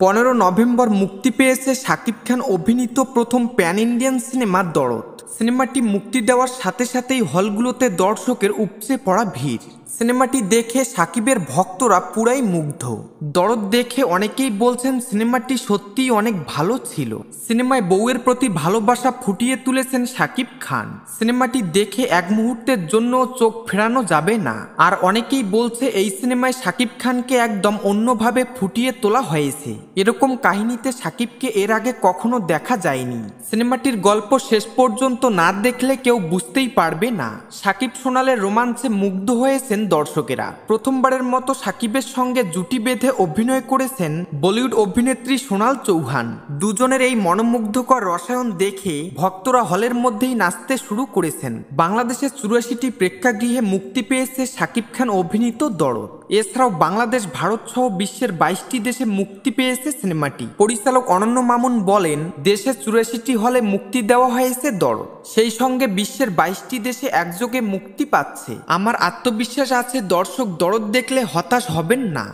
15 November মুক্তি পেয়েছে শাকিব খান অভিনীত প্রথম প্যান ইন্ডিয়ান সিনেমা দরদ। সিনেমাটি মুক্তি দেওয়ার সাথে সাথেই হলগুলোতে দর্শকের উপচে পড়া ভিড়। সিনেমাটি দেখে শাকিবের ভক্তরা পুরাই মুগ্ধ। দরদ দেখে অনেকেই বলছেন সিনেমাটি সত্যিই অনেক ভালো ছিল। সিনেমায় বউয়ের প্রতি ভালোবাসা ফুটিয়ে তুলেছেন শাকিব খান। সিনেমাটি দেখে এক মুহূর্তের জন্য চোখ ফেরানো যাবে না। আর অনেকেই বলছে এই সিনেমায় শাকিব খানকে একদম অন্যভাবে ফুটিয়ে তোলা হয়েছে। এরকম কাহিনীতে শাকিবকে এর আগে কখনো দেখা যায়নি। সিনেমাটির গল্প শেষ পর্যন্ত না দেখলে কেউ বুঝতেই পারবে না। শাকিব সোনালের রোমাঞ্চে মুগ্ধ হয়েছেন দর্শকেরা। প্রথমবারের মতো শাকিবের সঙ্গে জুটি বেঁধে অভিনয় করেছেন বলিউড অভিনেত্রী সোনাল চৌহান। দুজনের এই মনোমুগ্ধকর রসায়ন দেখে ভক্তরা হলের মধ্যেই নাচতে শুরু করেছেন। বাংলাদেশের 84টি প্রেক্ষাগৃহে মুক্তি পেয়েছে শাকিব খান অভিনীত দরদ। এছাড়াও বাংলাদেশ, ভারত সহ বিশ্বের 22টি দেশে মুক্তি পেয়েছে সিনেমাটি। পরিচালক অনন্য মামুন বলেন, দেশের 84টি হলে মুক্তি দেওয়া হয়েছে দরদ, সেই সঙ্গে বিশ্বের 22টি দেশে একযোগে মুক্তি পাচ্ছে। আমার আত্মবিশ্বাস আছে দর্শক দরদ দেখলে হতাশ হবেন না।